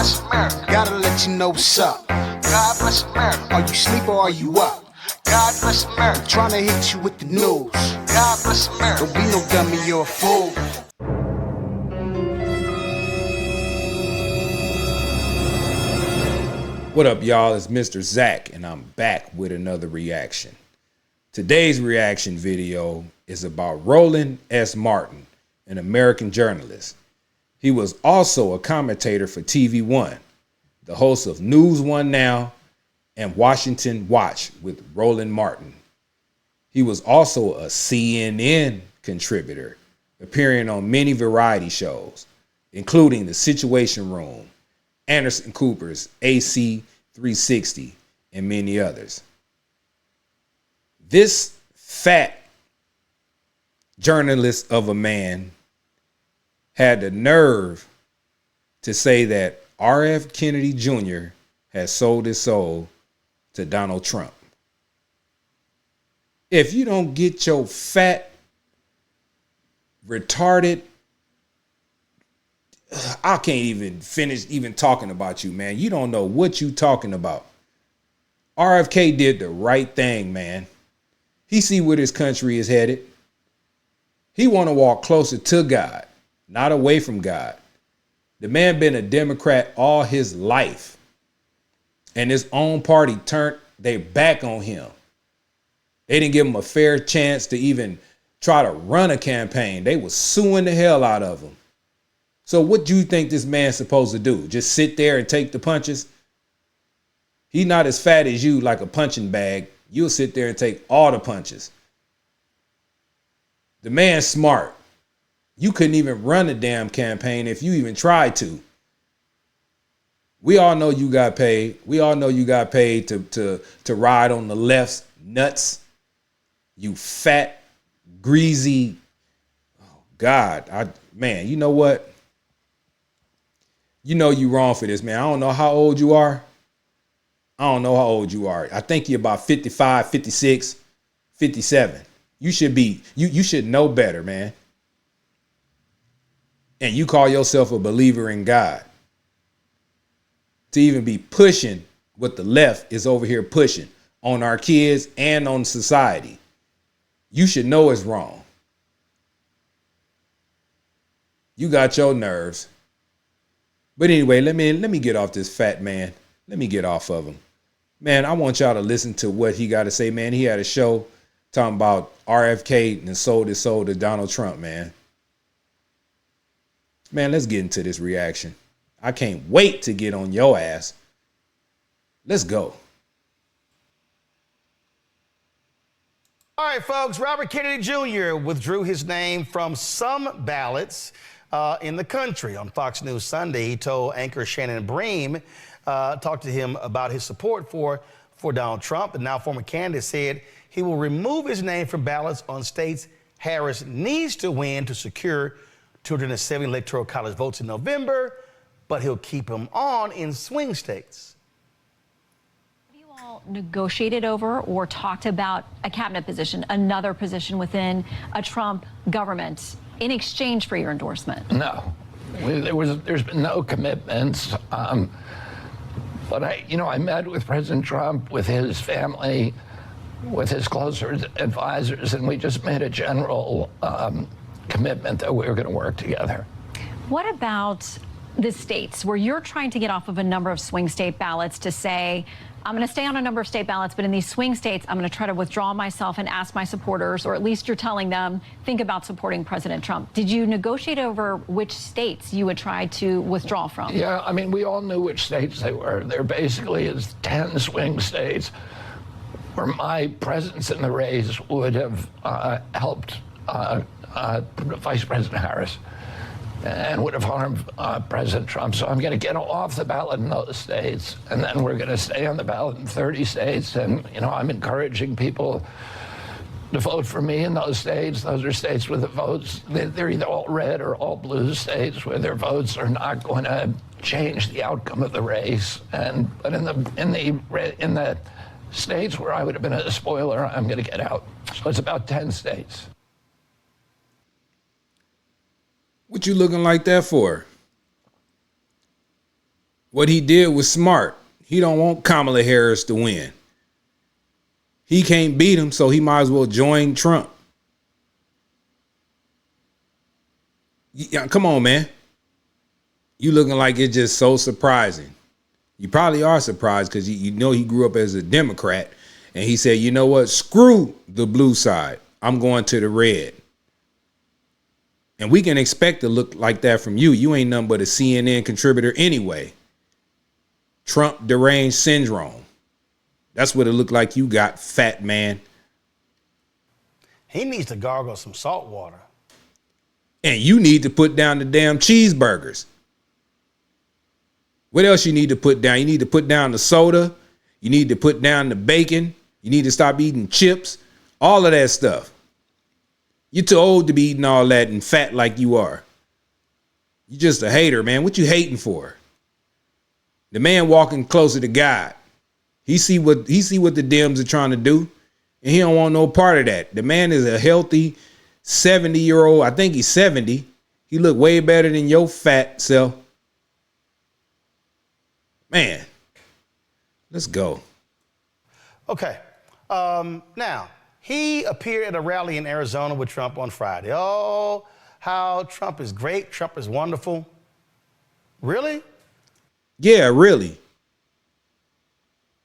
bless America. Gotta let you know what's up. God bless America. Are you asleep or are you up? God bless America. I'm trying to hit you with the news. God bless America. Don't be no dummy, you're a fool. What up, y'all? It's Mr. Zach, and I'm back with another reaction. Today's reaction video is about Roland S. Martin, an American journalist. He was also a commentator for TV One, the host of News One Now and Washington Watch with Roland Martin. He was also a CNN contributor, appearing on many variety shows, including The Situation Room, Anderson Cooper's AC 360, and many others. This fat journalist of a man had the nerve to say that R.F. Kennedy Jr. has sold his soul to Donald Trump. If you don't get your fat, retarded, I can't even finish even talking about you, man. You don't know what you talking about. RFK did the right thing, man. He see where this country is headed. He want to walk closer to God, not away from God. The man been a Democrat all his life, and his own party turned their back on him. They didn't give him a fair chance to even try to run a campaign. They was suing the hell out of him. So what do you think this man's supposed to do? Just sit there and take the punches? He's not as fat as you, like a punching bag. You'll sit there and take all the punches. The man's smart. You couldn't even run a damn campaign if you even tried to. We all know you got paid. We all know you got paid to ride on the left's nuts. You fat, greasy. Oh God, man, you know what? You know you wrong for this, man. I don't know how old you are. I think you're about 55, 56, 57. You should be, you should know better, man. And you call yourself a believer in God. To even be pushing what the left is over here pushing on our kids and on society. You should know it's wrong. You got your nerves. But anyway, let me get off this fat man. Let me get off of him. Man, I want y'all to listen to what he got to say, man. He had a show talking about RFK and sold his soul to Donald Trump, man. Man, let's get into this reaction. I can't wait to get on your ass. Let's go. All right, folks, Robert Kennedy Jr. withdrew his name from some ballots in the country. On Fox News Sunday, he told anchor Shannon Bream, talked to him about his support for Donald Trump. The now former candidate said he will remove his name from ballots on states Harris needs to win to secure 270 electoral college votes in November, but he'll keep him on in swing states. Have you all negotiated over or talked about a cabinet position, another position within a Trump government in exchange for your endorsement? No, there's been no commitments. But I met with President Trump, with his family, with his closer advisors, and we just made a general commitment that we were going to work together. What about the states where you're trying to get off of a number of swing state ballots to say, I'm going to stay on a number of state ballots, but in these swing states, I'm going to try to withdraw myself and ask my supporters, or at least you're telling them, think about supporting President Trump. Did you negotiate over which states you would try to withdraw from? Yeah, I mean, we all knew which states they were. There basically is 10 swing states where my presence in the race would have helped Vice President Harris and would have harmed President Trump. So I'm going to get off the ballot in those states, and then we're going to stay on the ballot in 30 states. And, I'm encouraging people to vote for me in those states. Those are states where the votes, they're either all red or all blue states where their votes are not going to change the outcome of the race. But in the states where I would have been a spoiler, I'm going to get out. So it's about 10 states. What you looking like that for? What he did was smart. He don't want Kamala Harris to win. He can't beat him, so he might as well join Trump. Yeah, come on, man. You looking like it's just so surprising. You probably are surprised because you know he grew up as a Democrat. And he said, you know what? Screw the blue side. I'm going to the red. And we can expect to look like that from you. You ain't nothing but a CNN contributor anyway. Trump deranged syndrome. That's what it looked like you got, fat man. He needs to gargle some salt water. And you need to put down the damn cheeseburgers. What else you need to put down? You need to put down the soda. You need to put down the bacon. You need to stop eating chips. All of that stuff. You're too old to be eating all that and fat like you are. You're just a hater, man. What you hating for? The man walking closer to God. He see what the Dems are trying to do, and he don't want no part of that. The man is a healthy 70-year-old. I think he's 70. He look way better than your fat self. Man, let's go. Okay. Now, he appeared at a rally in Arizona with Trump on Friday. Oh, how Trump is great. Trump is wonderful. Really? Yeah, really.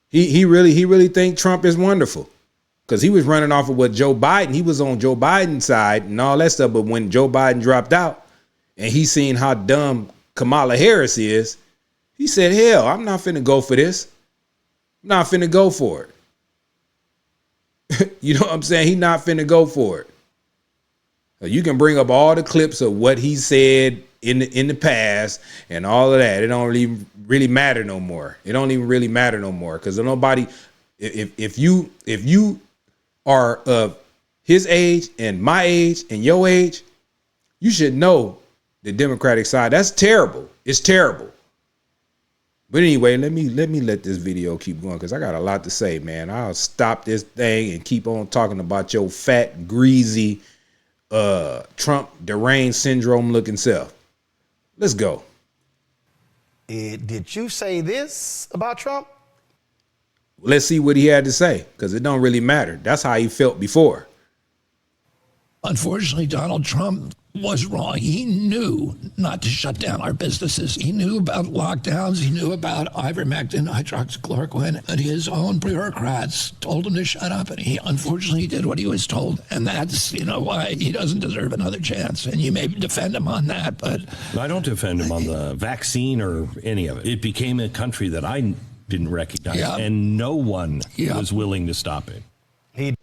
He really think Trump is wonderful. Because he was running off of what Joe Biden, he was on Joe Biden's side and all that stuff. But when Joe Biden dropped out and he seen how dumb Kamala Harris is, he said, hell, I'm not finna go for this. I'm not finna go for it. You know what I'm saying? He not finna go for it. You can bring up all the clips of what he said in the past and all of that. It don't really matter no more. It don't even really matter no more because nobody. If you are of his age and my age and your age, you should know the Democratic side. That's terrible. It's terrible. But anyway, let me let this video keep going because I got a lot to say, man. I'll stop this thing and keep on talking about your fat, greasy, Trump deranged syndrome looking self. Let's go. Did you say this about Trump? Let's see what he had to say because it don't really matter. That's how he felt before. Unfortunately, Donald Trump was wrong. He knew not to shut down our businesses. He knew about lockdowns. He knew about ivermectin, hydroxychloroquine, and his own bureaucrats told him to shut up. And he unfortunately did what he was told. And that's, why he doesn't deserve another chance. And you may defend him on that, but I don't defend him on the vaccine or any of it. It became a country that I didn't recognize, and no one was willing to stop it.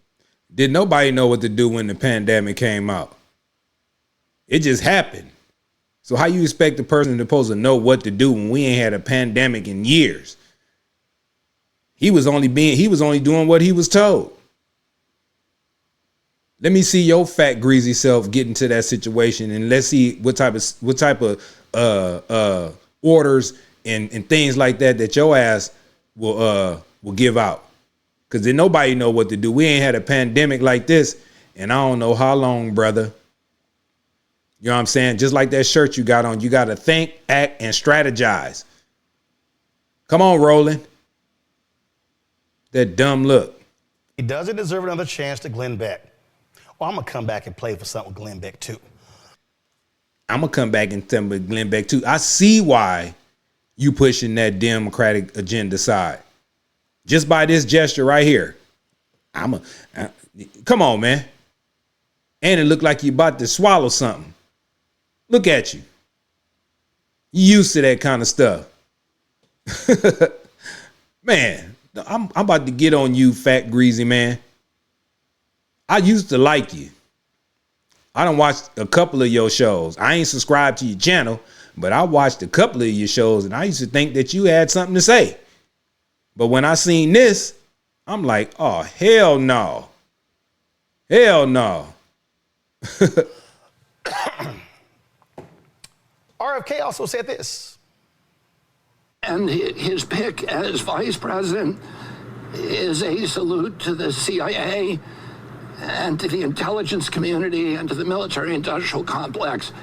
Did nobody know what to do when the pandemic came out? It just happened. So how you expect the person supposed to know what to do when we ain't had a pandemic in years? He was only doing what he was told. Let me see your fat, greasy self get into that situation, and let's see what type of orders and things like that your ass will give out. Because then nobody know what to do. We ain't had a pandemic like this, and I don't know how long, brother. You know what I'm saying? Just like that shirt you got on, you got to think, act, and strategize. Come on, Roland. That dumb look. He doesn't deserve another chance to Glenn Beck. Well, I'm going to come back and play for something with Glenn Beck, too. I'm going to come back and tell with Glenn Beck, too. I see why you pushing that Democratic agenda side. Just by this gesture right here. Come on, man. And it looked like you about to swallow something. Look at you. You used to that kind of stuff. Man, I'm about to get on you, fat, greasy man. I used to like you. I done watched a couple of your shows. I ain't subscribed to your channel, but I watched a couple of your shows, and I used to think that you had something to say. But when I seen this, I'm like, oh, hell no. Hell no. RFK also said this. And his pick as vice president is a salute to the CIA and to the intelligence community and to the military-industrial complex.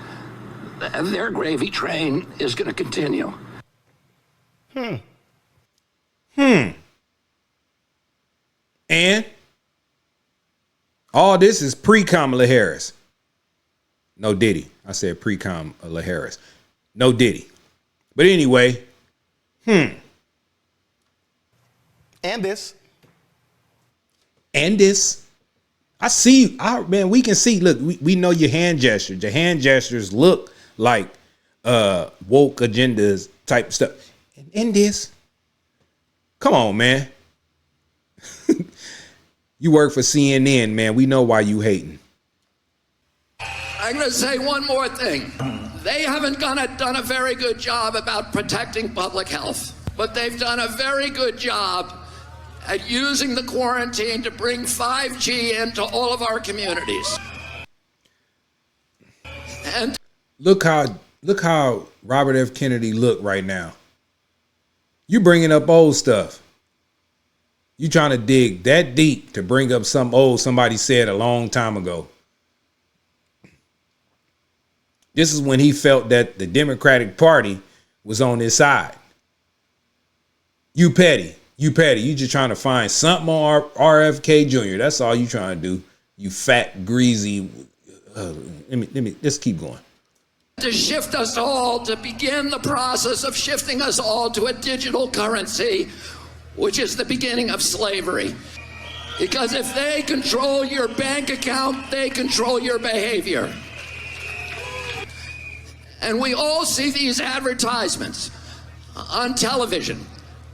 Their gravy train is going to continue. And all this is pre-Kamala Harris. No Diddy. I said pre-Kamala Harris. No Diddy. But anyway, And this. I see, man, we can see, look, we know your hand gestures. Your hand gestures look like woke agendas type stuff. And this. Come on, man. You work for CNN, man. We know why you hating. I'm going to say one more thing. They haven't done a very good job about protecting public health, but they've done a very good job at using the quarantine to bring 5G into all of our communities. And look how Robert F. Kennedy look right now. You bringing up old stuff. You trying to dig that deep to bring up some old somebody said a long time ago. This is when he felt that the Democratic Party was on his side. You petty. You just trying to find something on RFK Jr. That's all you trying to do. You fat, greasy. Let's keep going. To shift us all, to begin the process of shifting us all to a digital currency, which is the beginning of slavery. Because if they control your bank account, they control your behavior. And we all see these advertisements on television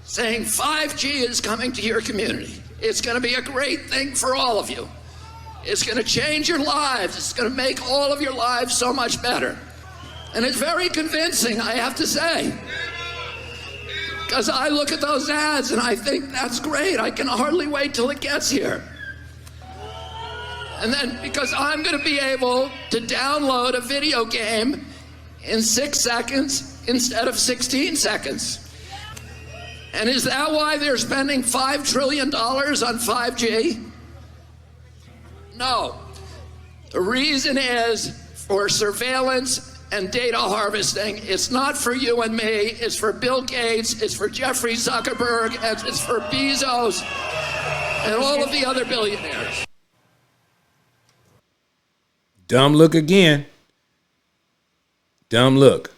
saying 5G is coming to your community. It's going to be a great thing for all of you. It's going to change your lives. It's going to make all of your lives so much better. And it's very convincing, I have to say. Because I look at those ads and I think that's great. I can hardly wait till it gets here. And then because I'm going to be able to download a video game in 6 seconds instead of 16 seconds. And is that why they're spending $5 trillion on 5G? No. The reason is for surveillance and data harvesting. It's not for you and me. It's for Bill Gates. It's for Jeffrey Zuckerberg. And it's for Bezos and all of the other billionaires. Dumb look again. Dumb look.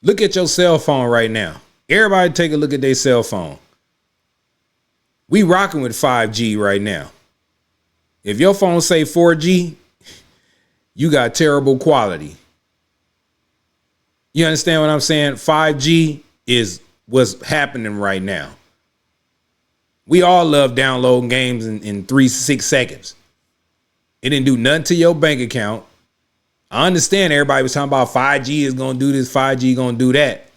Look at your cell phone right now. Everybody take a look at their cell phone. We rocking with 5G right now. If your phone say 4G, you got terrible quality. You understand what I'm saying? 5G is what's happening right now. We all love downloading games in 3-6 seconds. It didn't do nothing to your bank account. I understand everybody was talking about 5G is going to do this, 5G going to do that.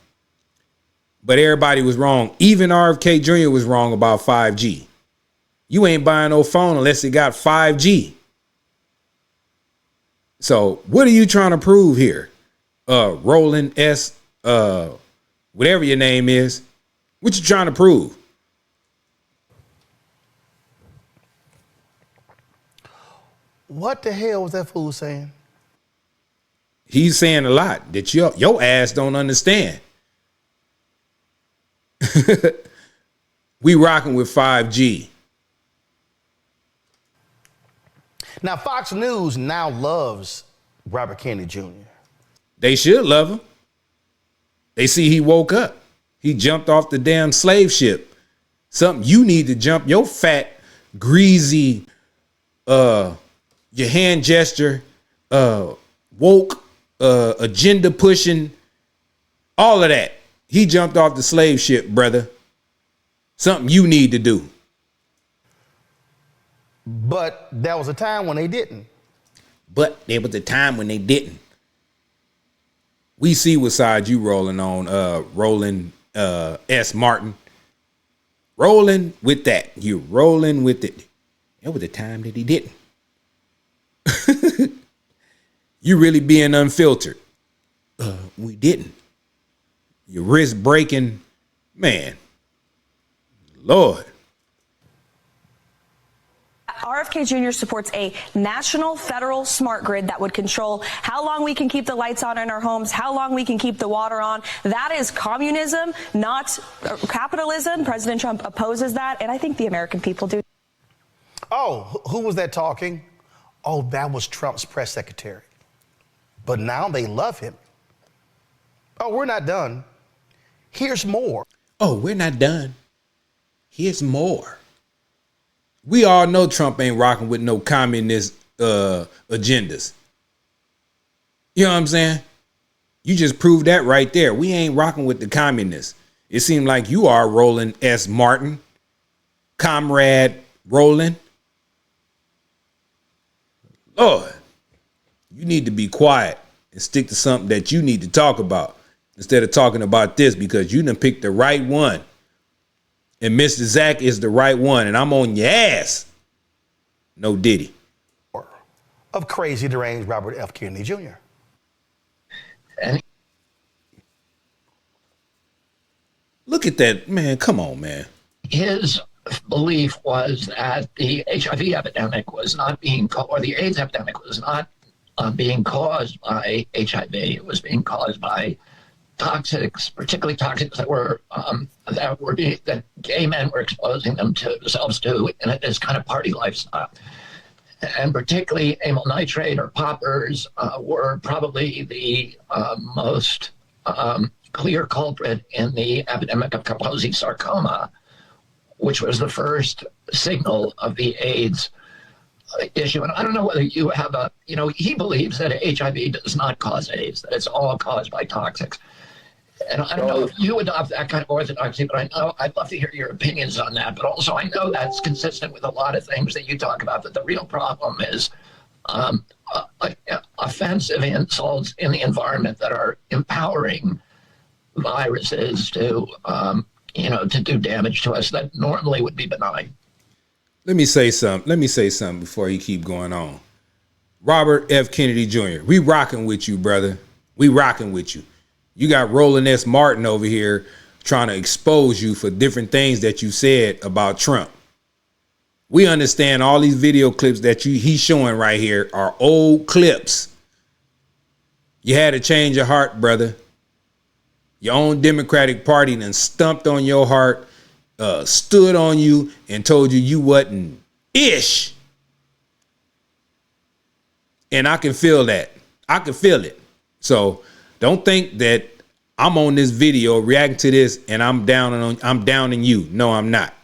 But everybody was wrong. Even RFK Jr. was wrong about 5G. You ain't buying no phone unless it got 5G. So what are you trying to prove here? Roland S, whatever your name is. What you trying to prove? What the hell was that fool saying? He's saying a lot that your ass don't understand. We rocking with 5G. Now, Fox News now loves Robert Kennedy Jr. They should love him. They see he woke up. He jumped off the damn slave ship. Something you need to jump. Your fat, greasy, your hand gesture, woke, agenda pushing, all of that. He jumped off the slave ship, brother. Something you need to do. But there was a time when they didn't. But there was a time when they didn't. We see what side you rolling on, Roland S Martin. Rolling with that. You rolling with it. There was a time that he didn't. You really being unfiltered. We didn't. Your wrist breaking. Man. Lord. RFK Jr. supports a national federal smart grid that would control how long we can keep the lights on in our homes, how long we can keep the water on. That is communism, not capitalism. President Trump opposes that, and I think the American people do. Oh, who was that talking? Oh, that was Trump's press secretary. But now they love him. Oh, we're not done. Here's more. Oh, we're not done. Here's more. We all know Trump ain't rocking with no communist agendas. You know what I'm saying? You just proved that right there. We ain't rocking with the communists. It seemed like you are Roland S. Martin, Comrade Roland. Lord, you need to be quiet and stick to something that you need to talk about instead of talking about this, because you done picked the right one. And Mr. Zach is the right one, and I'm on your ass. No Diddy. Of crazy, deranged Robert F. Kennedy Jr. Look at that, man. Come on, man. His belief was that the HIV epidemic was not being, or the AIDS epidemic was not being caused by HIV. It was being caused by toxics, particularly toxics that gay men were exposing themselves to in this kind of party lifestyle. And particularly amyl nitrate or poppers were probably the most clear culprit in the epidemic of Kaposi sarcoma, which was the first signal of the AIDS issue. And I don't know whether you have he believes that HIV does not cause AIDS, that it's all caused by toxics. And I don't know if you adopt that kind of orthodoxy, but I know I'd love to hear your opinions on that. But also, I know that's consistent with a lot of things that you talk about, that the real problem is offensive insults in the environment that are empowering viruses to, to do damage to us that normally would be benign. Let me say something before you keep going on. Robert F. Kennedy Jr., we rocking with you, brother. We rocking with you. You got Roland S. Martin over here trying to expose you for different things that you said about Trump. We understand all these video clips that he's showing right here are old clips. You had to change your heart, brother. Your own Democratic Party done stumped on your heart, stood on you and told you wasn't ish. And I can feel that. I can feel it. So don't think that I'm on this video reacting to this and I'm downing you. No, I'm not.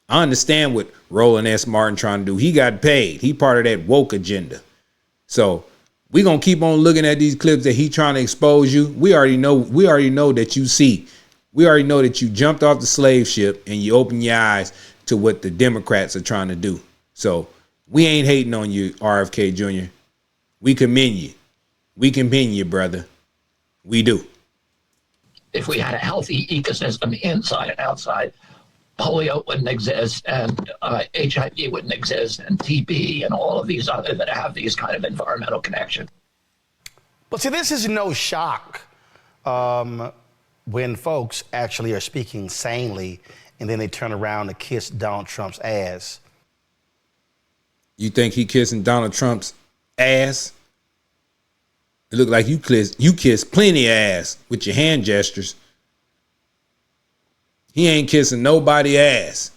I understand what Roland S. Martin trying to do. He got paid. He part of that woke agenda. So we're going to keep on looking at these clips that he trying to expose you. We already know that you see. We already know that you jumped off the slave ship and you open your eyes to what the Democrats are trying to do. So we ain't hating on you, RFK Jr. We commend you. We commend you, brother. We do. If we had a healthy ecosystem inside and outside, polio wouldn't exist, and HIV wouldn't exist, and TB, and all of these other that have these kind of environmental connections. But see, this is no shock when folks actually are speaking sanely and then they turn around to kiss Donald Trump's ass. You think he kissing Donald Trump's ass? It looked like you kissed plenty of ass with your hand gestures. He ain't kissing nobody ass.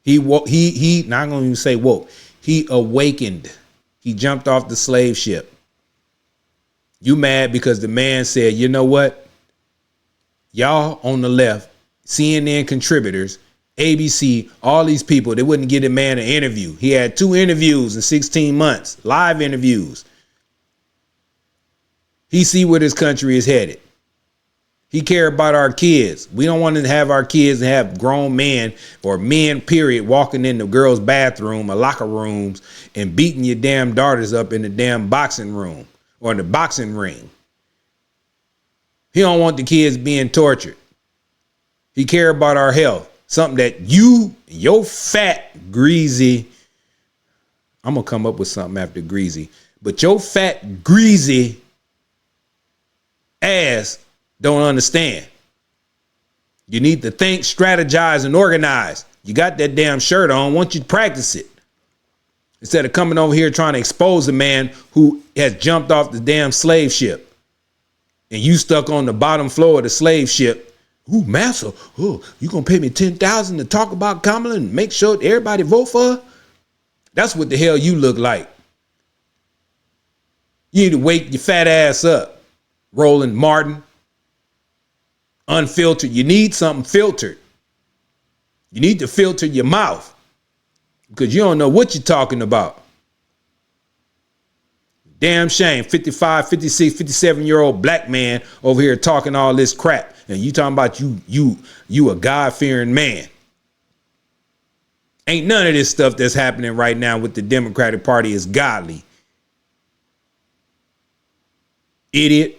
He not gonna even say woke. He awakened. He jumped off the slave ship. You mad because the man said, you know what? Y'all on the left, CNN contributors, ABC, all these people, they wouldn't give the man an interview. He had 2 interviews in 16 months, live interviews. He see where this country is headed. He care about our kids. We don't want to have our kids have grown men or men, period, walking in the girls' bathroom or locker rooms and beating your damn daughters up in the damn boxing room or in the boxing ring. He don't want the kids being tortured. He care about our health. Something that your fat, greasy, I'm going to come up with something after greasy, but your fat, greasy ass don't understand. You need to think, strategize, and organize. You got that damn shirt on. Why don't you practice it? Instead of coming over here trying to expose a man who has jumped off the damn slave ship and you stuck on the bottom floor of the slave ship. Ooh, massa, oh, you gonna pay me $10,000 to talk about Kamala and make sure everybody vote for her? That's what the hell you look like. You need to wake your fat ass up, Roland Martin. Unfiltered. You need something filtered. You need to filter your mouth because you don't know what you're talking about. Damn shame. 55, 56, 57-year-old black man over here talking all this crap. And you talking about you a God-fearing man. Ain't none of this stuff that's happening right now with the Democratic Party is godly. Idiot.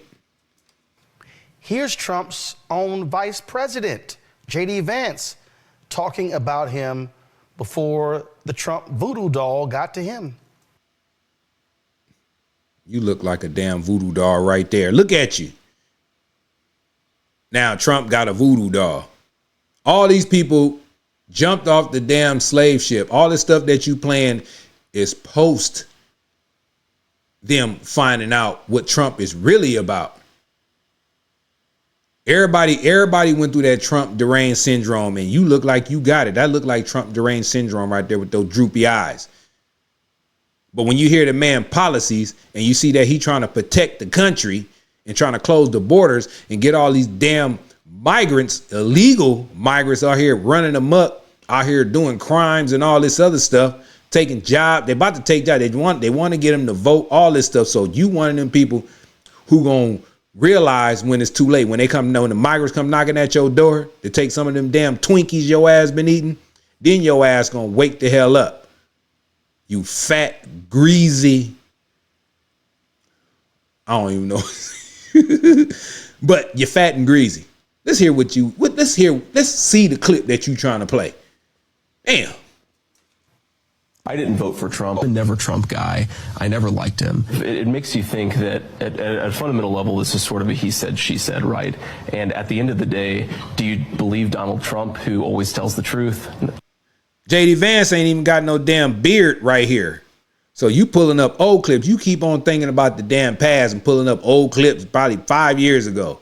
Here's Trump's own vice president, J.D. Vance, talking about him before the Trump voodoo doll got to him. You look like a damn voodoo doll right there. Look at you. Now Trump got a voodoo doll. All these people jumped off the damn slave ship. All this stuff that you playing is post them finding out what Trump is really about. Everybody went through that Trump deranged syndrome, and you look like you got it. That looked like Trump deranged syndrome right there with those droopy eyes. But when you hear the man policies and you see that he trying to protect the country and trying to close the borders and get all these damn migrants, illegal migrants out here running amok, out here doing crimes and all this other stuff, taking jobs. They're about to take jobs. They want to get them to vote, all this stuff. So you one of them people who gonna realize when it's too late, when the migrants come knocking at your door to take some of them damn Twinkies your ass been eating, then your ass gonna wake the hell up. You fat, greasy, I don't even know, but you're fat and greasy. Let's see the clip that you trying to play. Damn. I didn't vote for Trump. I'm a never Trump guy. I never liked him. It makes you think that at a fundamental level, this is sort of a he said, she said, right? And at the end of the day, do you believe Donald Trump, who always tells the truth? J.D. Vance ain't even got no damn beard right here. So you pulling up old clips. You keep on thinking about the damn past and pulling up old clips probably 5 years ago.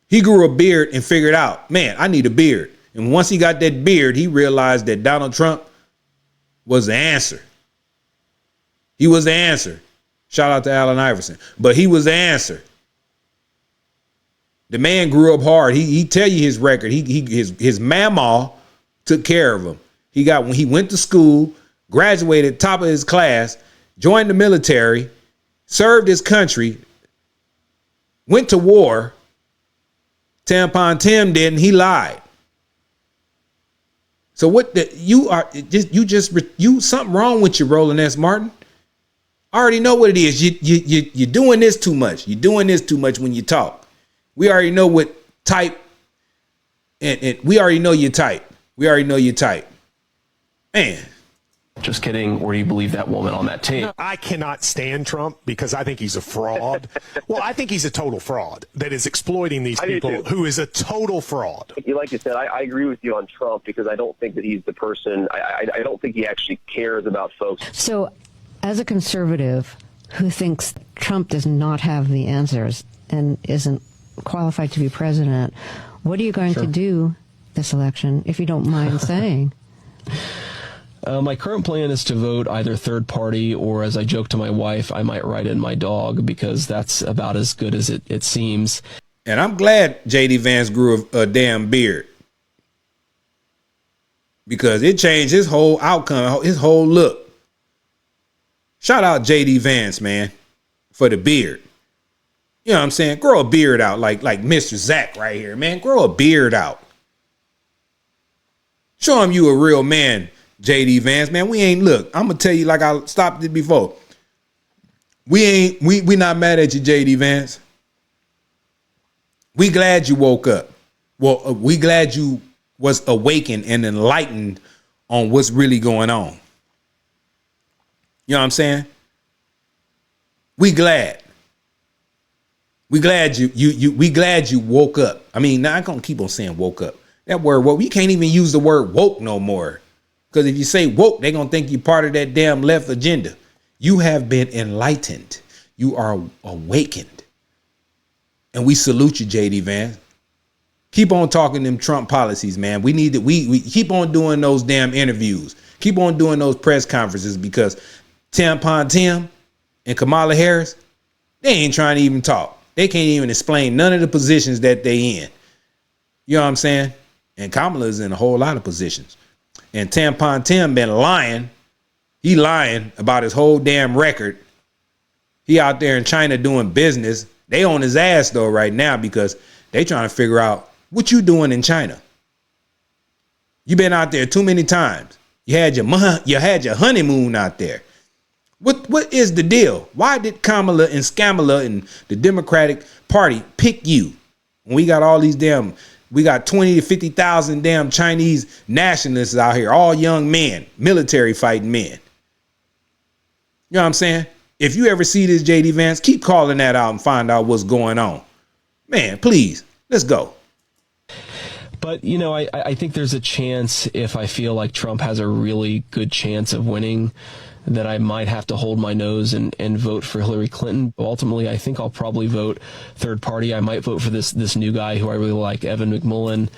He grew a beard and figured out, man, I need a beard. And once he got that beard, he realized that Donald Trump was the answer. He was the answer. Shout out to Allen Iverson. But he was the answer. The man grew up hard. He tell you his record. His mama took care of him. When he went to school, graduated top of his class, joined the military, served his country, went to war. Tampon Tim didn't. He lied. So something wrong with you, Roland S Martin. I already know what it is. You're doing this too much. You're doing this too much when you talk. We already know what type, and we already know your type. We already know your type. Man. Just kidding. Or do you believe that woman on that tape? I cannot stand Trump because I think he's a fraud. Well, I think he's a total fraud that is exploiting these people, who is a total fraud. Like you said, I agree with you on Trump because I don't think that he's the person. I don't think he actually cares about folks. So as a conservative who thinks Trump does not have the answers and isn't qualified to be president, what are you going to do this election, if you don't mind saying? My current plan is to vote either third party, or as I joke to my wife, I might write in my dog, because that's about as good as it seems. And I'm glad J.D. Vance grew a damn beard, because it changed his whole outcome, his whole look. Shout out J.D. Vance, man, for the beard. You know what I'm saying? Grow a beard out like Mr. Zach right here, man. Grow a beard out. Show him you a real man, J.D. Vance, man. Look, I'm gonna tell you like I stopped it before. We not mad at you, J.D. Vance. We glad you woke up. Well, we glad you was awakened and enlightened on what's really going on. You know what I'm saying? We glad. We glad you woke up. I mean, now I'm gonna keep on saying woke up. That word woke, we can't even use the word woke no more. Because if you say woke, they're going to think you're part of that damn left agenda. You have been enlightened. You are awakened. And we salute you, JD Vance. Keep on talking them Trump policies, man. We need to, we keep on doing those damn interviews. Keep on doing those press conferences, because Tampon Tim and Kamala Harris, they ain't trying to even talk. They can't even explain none of the positions that they in. You know what I'm saying? And Kamala's in a whole lot of positions. And Tampon Tim been lying. He lying about his whole damn record. He out there in China doing business. They on his ass though right now, because they trying to figure out what you doing in China. You been out there too many times. You had your honeymoon out there. What is the deal? Why did Kamala and Scamala and the Democratic Party pick you when we got all these damn, we got 20 to 50,000 damn Chinese nationalists out here, all young men, military fighting men. You know what I'm saying? If you ever see this, JD Vance, keep calling that out and find out what's going on. Man, please, let's go. But, you know, I think there's a chance, if I feel like Trump has a really good chance of winning, that I might have to hold my nose and vote for Hillary Clinton. Ultimately, I think I'll probably vote third party. I might vote for this new guy who I really like, Evan McMullin,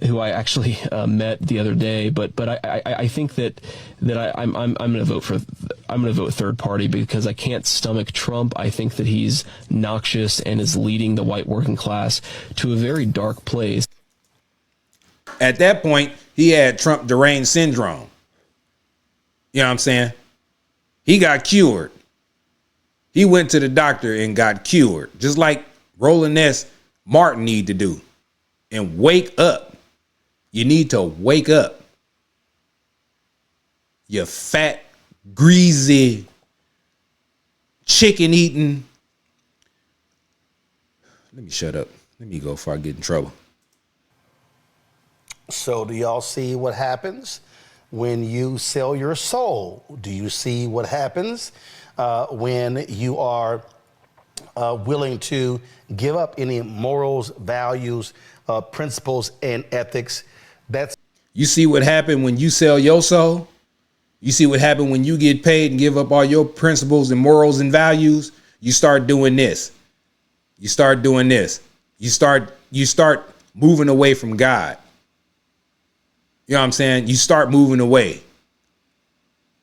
who I actually met the other day. But I think that I'm going to vote third party, because I can't stomach Trump. I think that he's noxious and is leading the white working class to a very dark place. At that point, he had Trump deranged syndrome. You know what I'm saying? He got cured. He went to the doctor and got cured, just like Roland S Martin need to do. And wake up. You need to wake up. You fat, greasy, chicken eating. Let me shut up. Let me go before I get in trouble. So do y'all see what happens when you sell your soul? Do you see what happens when you are willing to give up any morals, values, principles, and ethics? You see what happened when you sell your soul? You see what happened when you get paid and give up all your principles and morals and values? You start doing this. You start doing this. You start moving away from God. You know what I'm saying? You start moving away.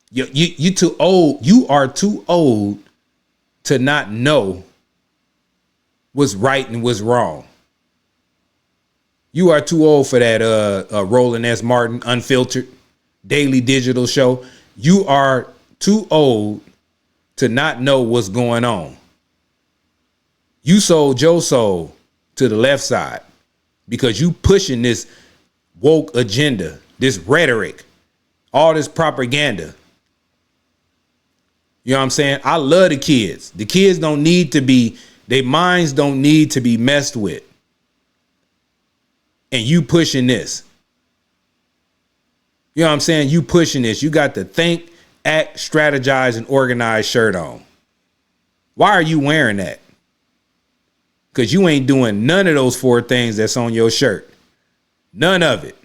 You too old. You are too old to not know what's right and what's wrong. You are too old for that Roland S Martin unfiltered daily digital show. You are too old to not know what's going on. You sold your soul to the left side because you pushing this woke agenda, this rhetoric, all this propaganda. You know what I'm saying? I love the kids. The kids don't need to be, their minds don't need to be messed with. And you pushing this. You know what I'm saying? You pushing this. You got the think, act, strategize, and organize shirt on. Why are you wearing that? Because you ain't doing none of those 4 things that's on your shirt. None of it.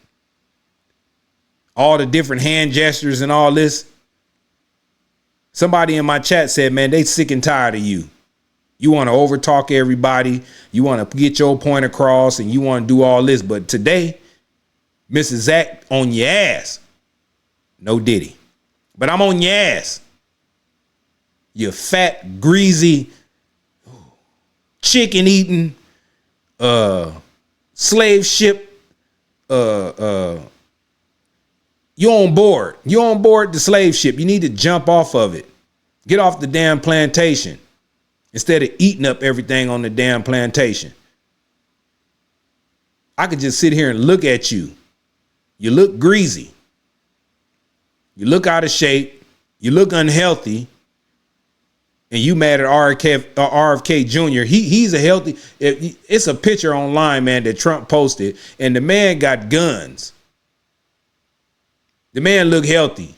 All the different hand gestures and all this. Somebody in my chat said, man, they sick and tired of you. You want to overtalk everybody. You want to get your point across and you want to do all this. But today, Mrs. Zach on your ass. No Diddy. But I'm on your ass. You fat, greasy, chicken eating, slave ship, you're on board. You're on board the slave ship. You need to jump off of it. Get off the damn plantation instead of eating up everything on the damn plantation. I could just sit here and look at you. You look greasy. You look out of shape. You look unhealthy. And you mad at RFK Jr. He's a healthy. It's a picture online, man, that Trump posted, and the man got guns. The man look healthy.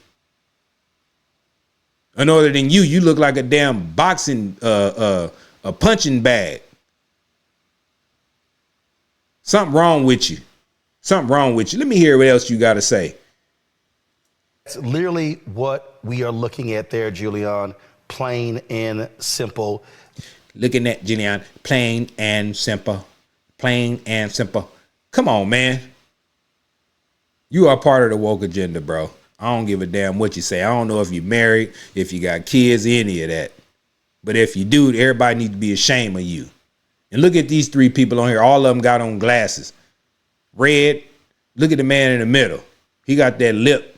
And other than you look like a damn boxing, a punching bag. Something wrong with you. Something wrong with you. Let me hear what else you got to say. It's literally what we are looking at there, Julian. Plain and simple. Looking at Julian, plain and simple. Plain and simple. Come on, man. You are part of the woke agenda, bro. I don't give a damn what you say. I don't know if you're married, if you got kids, any of that. But if you do, everybody needs to be ashamed of you. And look at these three people on here. All of them got on glasses. Red. Look at the man in the middle. He got that lip.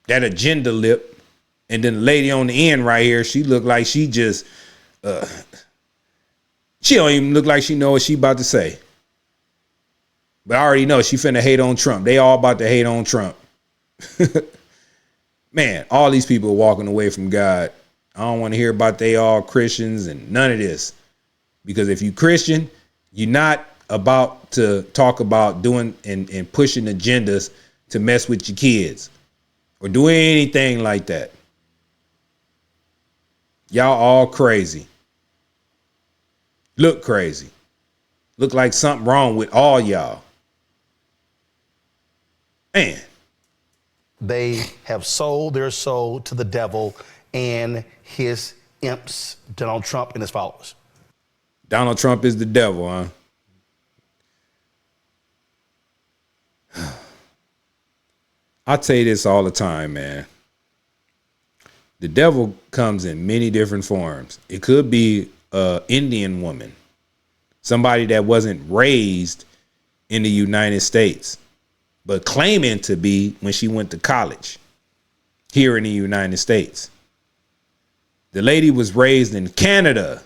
That agenda lip. And then the lady on the end right here, she look like she just, she don't even look like she know what she about to say. But I already know she finna hate on Trump. They all about to hate on Trump. Man, all these people are walking away from God. I don't want to hear about they all Christians and none of this. Because if you Christian, you're not about to talk about doing and pushing agendas to mess with your kids or doing anything like that. Y'all all crazy. Look crazy. Look like something wrong with all y'all. Man. They have sold their soul to the devil and his imps, Donald Trump and his followers. Donald Trump is the devil, huh? I tell you this all the time, man. The devil comes in many different forms. It could be an Indian woman, somebody that wasn't raised in the United States, but claiming to be when she went to college here in the United States. The lady was raised in Canada.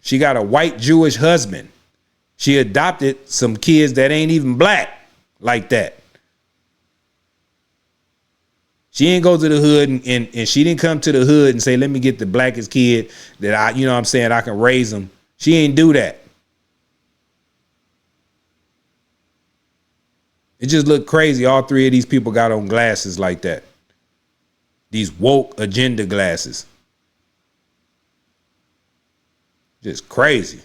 She got a white Jewish husband. She adopted some kids that ain't even black like that. She didn't go to the hood and she didn't come to the hood and say, let me get the blackest kid that I, you know what I'm saying, I can raise them. She ain't do that. It just looked crazy. All three of these people got on glasses like that. These woke agenda glasses. Just crazy.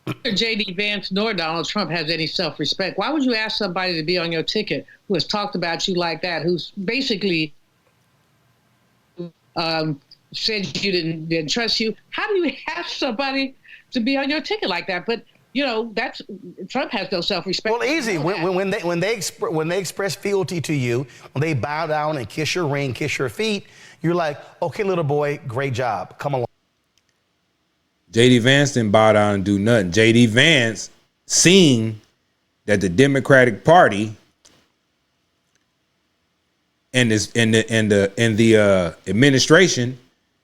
Neither J.D. Vance nor Donald Trump has any self-respect. Why would you ask somebody to be on your ticket who has talked about you like that, who's basically said you didn't trust you? How do you ask somebody to be on your ticket like that? But you know, that's Trump has no self-respect. Well, easy. When they express fealty to you, when they bow down and kiss your ring, kiss your feet, you're like, okay, little boy, great job. Come along. J.D. Vance didn't bow down and do nothing. J.D. Vance seen that the Democratic Party and the administration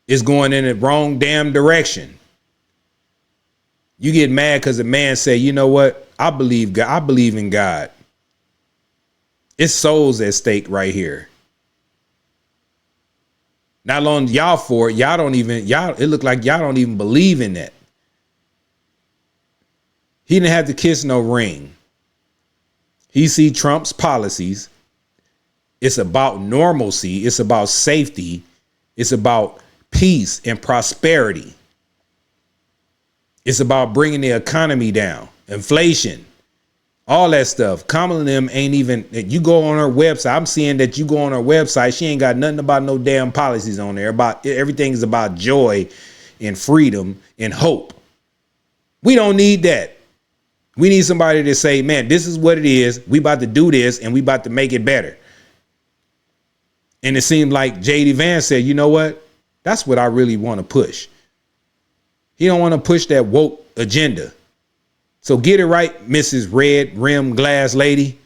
is going in the wrong damn direction. You get mad because a man say, you know what? I believe God. I believe in God. It's souls at stake right here. Not long y'all for it. It look like y'all don't even believe in that. He didn't have to kiss no ring. He see Trump's policies. It's about normalcy. It's about safety. It's about peace and prosperity. It's about bringing the economy down, inflation, all that stuff. Kamala and them ain't even, you go on her website. I'm seeing that you go on her website. She ain't got nothing about no damn policies on there. Everything is about joy and freedom and hope. We don't need that. We need somebody to say, man, this is what it is. We about to do this and we about to make it better. And it seemed like J.D. Vance said, you know what? That's what I really want to push. He don't want to push that woke agenda. So get it right, Mrs. Red Rim Glass Lady.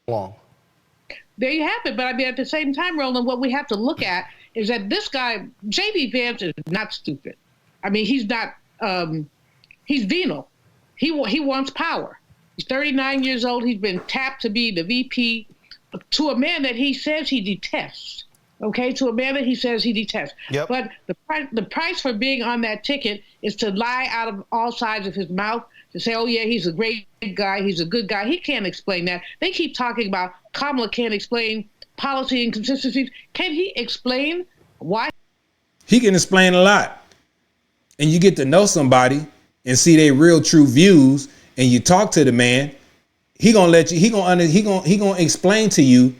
Long. There you have it. But I mean, at the same time, Roland, what we have to look at is that this guy, J.D. Vance, is not stupid. I mean, he's not, he's venal. He wants power. He's 39 years old. He's been tapped to be the VP to a man that he says he detests. Okay, to a man that he says he detests. Yep. But the price for being on that ticket is to lie out of all sides of his mouth, to say, oh, yeah, he's a great guy, he's a good guy. He can't explain that. They keep talking about Kamala can't explain policy inconsistencies. Can he explain why? He can explain a lot. And you get to know somebody, and see their real true views, and you talk to the man, he gonna let you. He gonna explain to you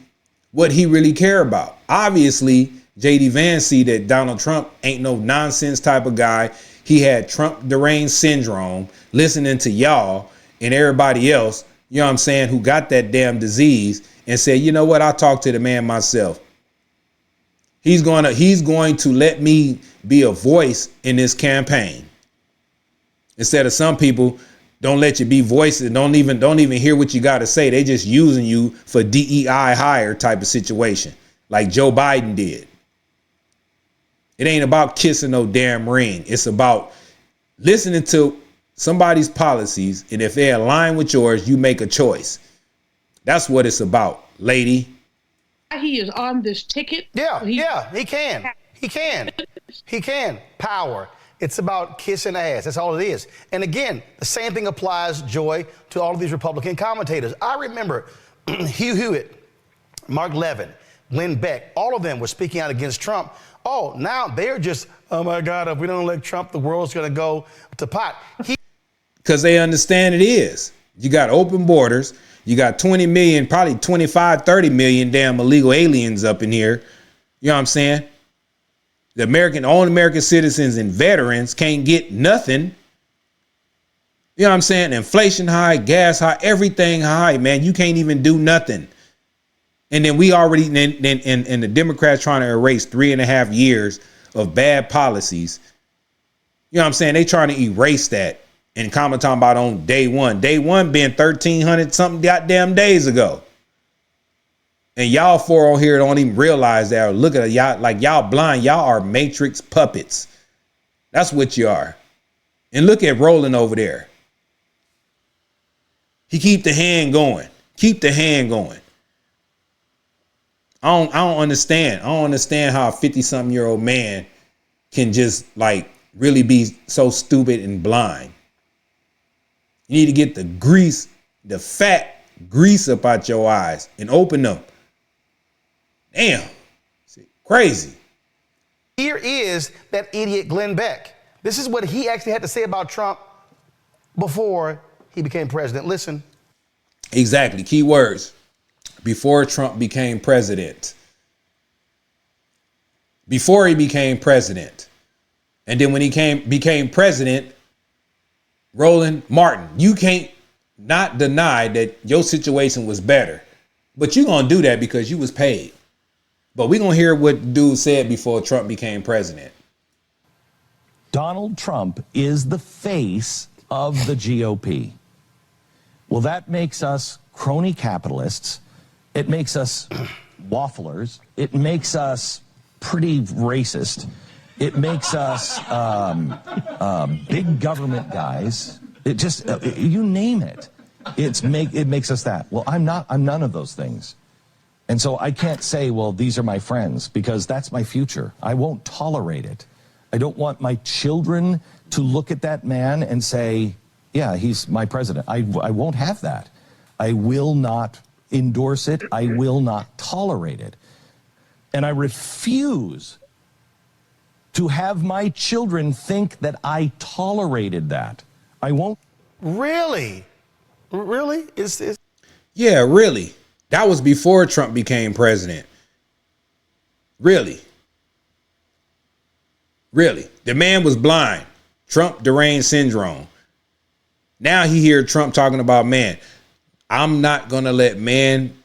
what he really care about. Obviously, JD Vance see that Donald Trump ain't no nonsense type of guy. He had Trump deranged syndrome, listening to y'all and everybody else, you know what I'm saying, who got that damn disease, and said, you know what, I'll talk to the man myself. He's going to let me be a voice in this campaign. Instead of some people don't let you be voices, don't even hear what you got to say. They just using you for DEI hire type of situation, like Joe Biden did. It ain't about kissing no damn ring. It's about listening to somebody's policies, and if they align with yours, you make a choice. That's what it's about, lady. He is on this ticket. He can. Power. It's about kissing ass. That's all it is. And again, the same thing applies, Joy, to all of these Republican commentators. I remember Hugh Hewitt, Mark Levin, Glenn Beck, all of them were speaking out against Trump. Oh, now they're just, oh my God, if we don't elect Trump, the world's going to go to pot. Because they understand it is. You got open borders. You got 20 million, probably 25, 30 million damn illegal aliens up in here. You know what I'm saying? All American citizens and veterans can't get nothing. You know what I'm saying? Inflation high, gas high, everything high, man. You can't even do nothing. And then we already, and the Democrats trying to erase 3.5 years of bad policies. You know what I'm saying? They trying to erase that. And comment talking about on day one. Day one being 1,300 something goddamn days ago. And y'all four on here don't even realize that or look at y'all like y'all blind. Y'all are Matrix puppets. That's what you are. And look at Roland over there. He keep the hand going. Keep the hand going. I don't understand. I don't understand how a 50-something-year-old man can just like really be so stupid and blind. You need to get the grease, the fat grease up out your eyes and open them. Damn. Crazy. Here is that idiot Glenn Beck. This is what he actually had to say about Trump before he became president. Listen. Exactly. Key words. Before Trump became president. Before he became president. And then when he became president, Roland Martin, you can't not deny that your situation was better. But you're going to do that because you was paid. But we're going to hear what dude said before Trump became president. Donald Trump is the face of the GOP. Well, that makes us crony capitalists. It makes us wafflers. It makes us pretty racist. It makes us big government guys. It just, you name it. It makes us that. Well, I'm none of those things. And so I can't say, well, these are my friends, because that's my future. I won't tolerate it. I don't want my children to look at that man and say, yeah, he's my president. I won't have that. I will not endorse it. I will not tolerate it. And I refuse to have my children think that I tolerated that. I won't. Really? Really? Is Yeah, really. That was before Trump became president. Really. Really. The man was blind. Trump deranged syndrome. Now he hear Trump talking about, man, I'm not going to let man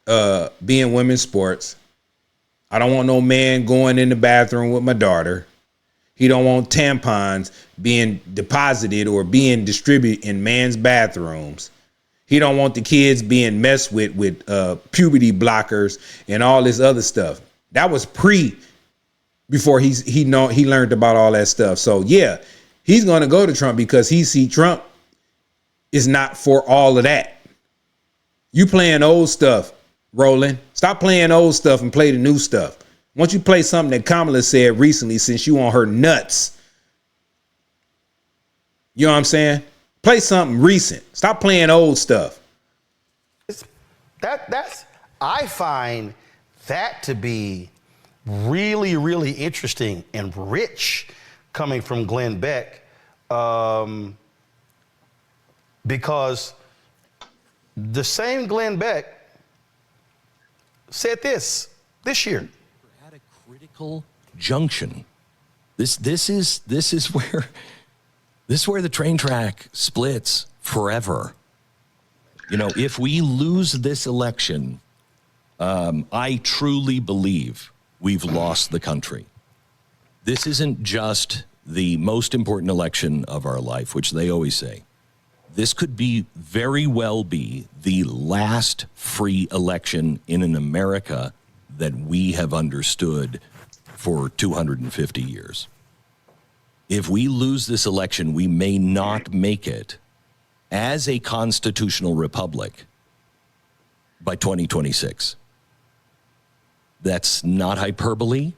be in women's sports. I don't want no man going in the bathroom with my daughter. He don't want tampons being deposited or being distributed in man's bathrooms. He don't want the kids being messed with puberty blockers and all this other stuff. That was before he learned about all that stuff. So yeah, he's going to go to Trump because he see Trump is not for all of that. You playing old stuff, Roland. Stop playing old stuff and play the new stuff. Once you play something that Kamala said recently, since you on her nuts, you know what I'm saying? Play something recent. Stop playing old stuff. I find that to be really, really interesting and rich coming from Glenn Beck. because the same Glenn Beck said this year. At a critical junction. This is where the train track splits forever. You know, if we lose this election, I truly believe we've lost the country. This isn't just the most important election of our life, which they always say. This could very well be the last free election in an America that we have understood for 250 years. If we lose this election, we may not make it as a constitutional republic by 2026. That's not hyperbole.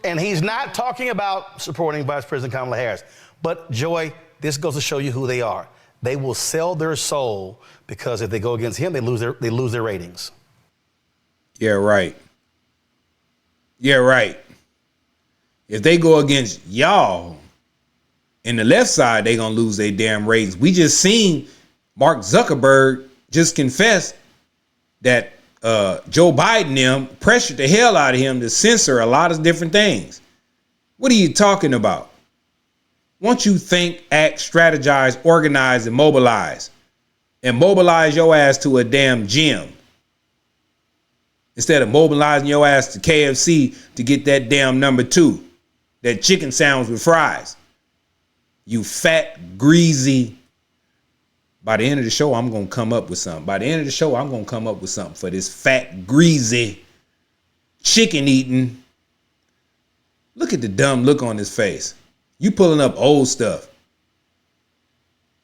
And he's not talking about supporting Vice President Kamala Harris. But, Joy, this goes to show you who they are. They will sell their soul because if they go against him, they lose their ratings. Yeah, right. Yeah, right. If they go against y'all in the left side, they gonna lose their damn ratings. We just seen Mark Zuckerberg just confess that Joe Biden them pressured the hell out of him to censor a lot of different things. What are you talking about? Once you think, act, strategize, organize, and mobilize your ass to a damn gym instead of mobilizing your ass to KFC to get that damn number 2, that chicken sandwich with fries. You fat, greasy. By the end of the show, I'm going to come up with something. By the end of the show, I'm going to come up with something for this fat, greasy, chicken eating. Look at the dumb look on his face. You pulling up old stuff.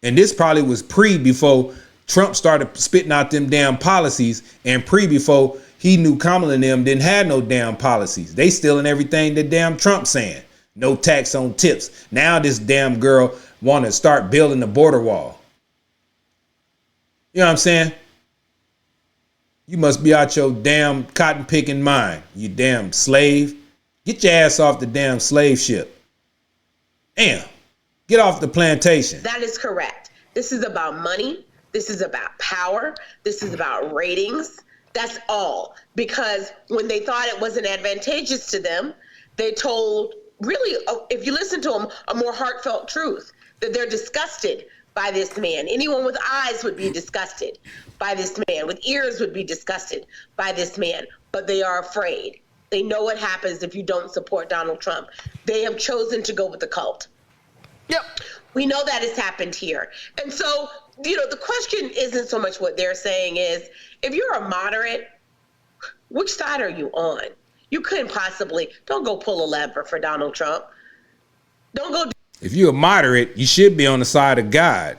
And this probably was before Trump started spitting out them damn policies, and before he knew Kamala and them didn't have no damn policies. They stealing everything that damn Trump's saying. No tax on tips. Now this damn girl want to start building the border wall. You know what I'm saying? You must be out your damn cotton picking mind, you damn slave. Get your ass off the damn slave ship. Damn, get off the plantation. That is correct. This is about money. This is about power. This is about ratings. That's all. Because when they thought it wasn't advantageous to them, they told, really, if you listen to them, a more heartfelt truth, that they're disgusted by this man. Anyone with eyes would be disgusted by this man. With ears would be disgusted by this man. But they are afraid. They know what happens if you don't support Donald Trump. They have chosen to go with the cult. Yep. We know that has happened here. And so, the question isn't so much what they're saying is, if you're a moderate, which side are you on? You couldn't possibly, don't go pull a lever for Donald Trump. Don't go. If you're a moderate, you should be on the side of God.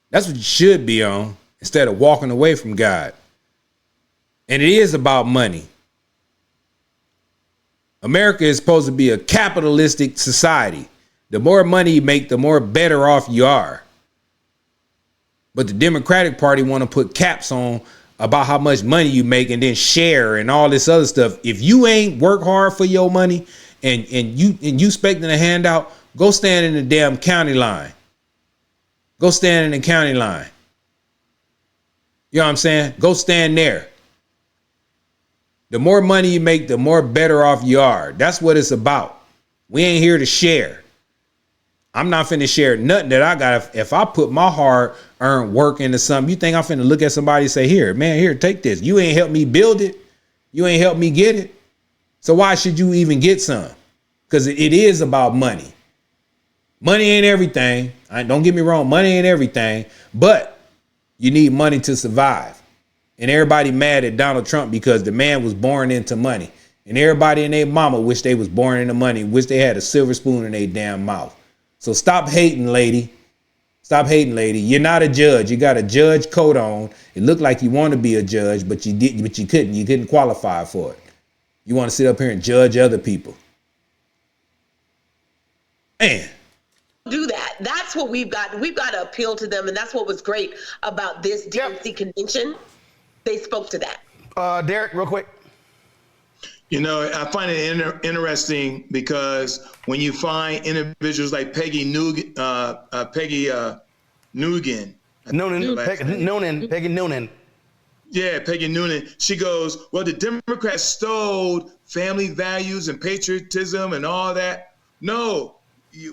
That's what you should be on, instead of walking away from God. And it is about money. America is supposed to be a capitalistic society. The more money you make, the more better off you are. But the Democratic Party want to put caps on about how much money you make and then share and all this other stuff. If you ain't work hard for your money and you expecting a handout, go stand in the damn county line. Go stand in the county line. You know what I'm saying? Go stand there. The more money you make, the more better off you are. That's what it's about. We ain't here to share. I'm not finna share nothing that I got. If I put my hard-earned work into something, you think I'm finna look at somebody and say, here, take this. You ain't helped me build it. You ain't helped me get it. So why should you even get some? Because it is about money. Money ain't everything. Don't get me wrong. Money ain't everything. But you need money to survive. And everybody mad at Donald Trump because the man was born into money. And everybody and their mama wish they was born into money, wish they had a silver spoon in their damn mouth. So stop hating, lady. Stop hating, lady. You're not a judge. You got a judge coat on. It looked like you want to be a judge, but you didn't. But you couldn't. You couldn't qualify for it. You want to sit up here and judge other people. Man. Do that. That's what we've got. We've got to appeal to them, and that's what was great about this DNC convention. They spoke to that. Derek, real quick. I find it interesting because when you find individuals like Peggy Noogan, Peggy Noonan. Yeah, Peggy Noonan. She goes, well, the Democrats stole family values and patriotism and all that. No,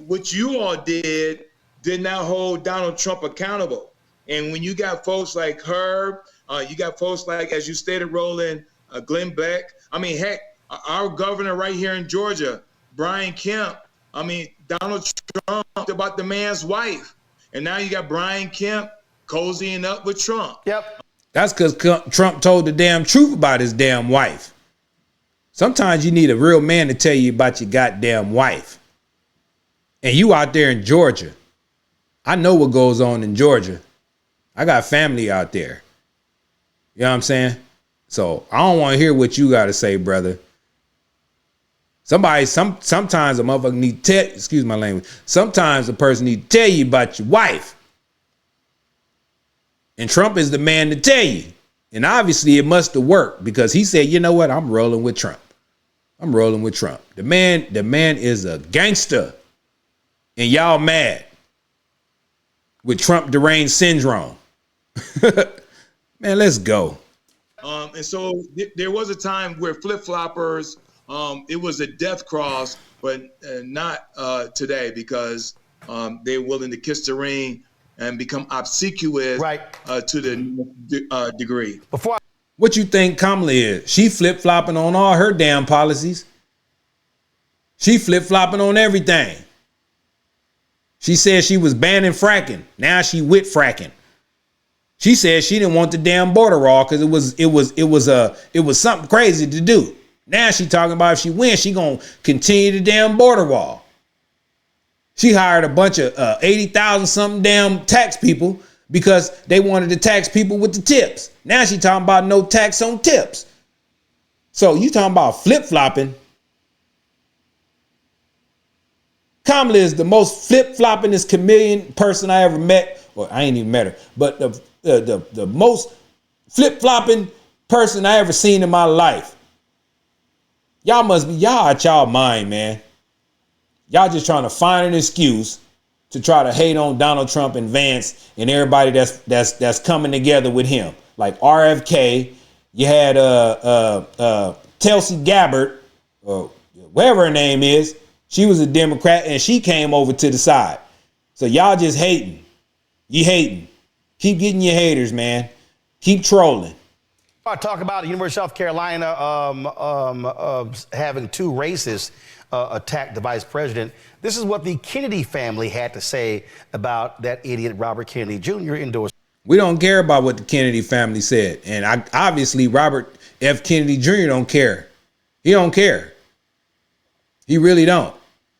what you all did not hold Donald Trump accountable. And when you got folks like her, you got folks like, as you stated, Roland, Glenn Beck. I mean, heck, our governor right here in Georgia, Brian Kemp. I mean, Donald Trump about the man's wife. And now you got Brian Kemp cozying up with Trump. Yep. That's because Trump told the damn truth about his damn wife. Sometimes you need a real man to tell you about your goddamn wife. And you out there in Georgia. I know what goes on in Georgia. I got family out there. You know what I'm saying? So I don't want to hear what you got to say, brother. Sometimes a motherfucker need to tell, excuse my language. Sometimes a person need to tell you about your wife. And Trump is the man to tell you. And obviously it must have worked because he said, you know what? I'm rolling with Trump. I'm rolling with Trump. The man is a gangster. And y'all mad with Trump deranged syndrome. Man, let's go. And so there was a time where flip-floppers, it was a death cross, but not today because they're willing to kiss the ring and become obsequious to the degree. What you think Kamala is? She flip-flopping on all her damn policies. She flip-flopping on everything. She said she was banning fracking. Now she with fracking. She said she didn't want the damn border wall because it was something crazy to do. Now she talking about if she wins, she gonna continue the damn border wall. She hired a bunch of 80,000 something damn tax people because they wanted to tax people with the tips. Now she talking about no tax on tips. So you talking about flip-flopping. Kamala is the most flip-floppingest chameleon person I ever met. Well, I ain't even met her, but the most flip-flopping person I ever seen in my life. Y'all out y'all mind, man. Y'all just trying to find an excuse to try to hate on Donald Trump and Vance and everybody that's coming together with him. Like RFK, you had Tulsi Gabbard, or whatever her name is. She was a Democrat and she came over to the side. So y'all just hating. You hating. Keep getting your haters, man. Keep trolling. I talk about the University of South Carolina having two racists attack the vice president. This is what the Kennedy family had to say about that idiot Robert Kennedy Jr. endorsed. We don't care about what the Kennedy family said. And obviously Robert F. Kennedy Jr. don't care. He don't care. He really don't.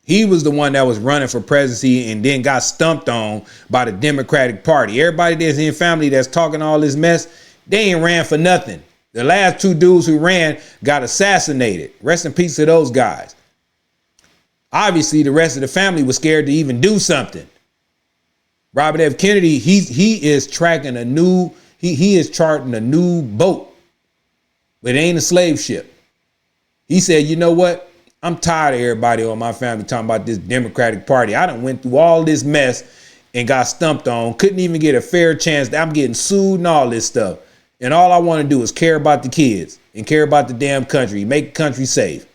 He was the one that was running for presidency and then got stumped on by the Democratic Party. Everybody that's in family that's talking all this mess, they ain't ran for nothing. The last two dudes who ran got assassinated. Rest in peace to those guys. Obviously, the rest of the family was scared to even do something. Robert F. Kennedy, he is tracking a new, he is charting a new boat, but it ain't a slave ship. He said, you know what? I'm tired of everybody on my family talking about this Democratic Party. I done went through all this mess and got stumped on. Couldn't even get a fair chance. I'm getting sued and all this stuff. And all I want to do is care about the kids and care about the damn country, make the country safe.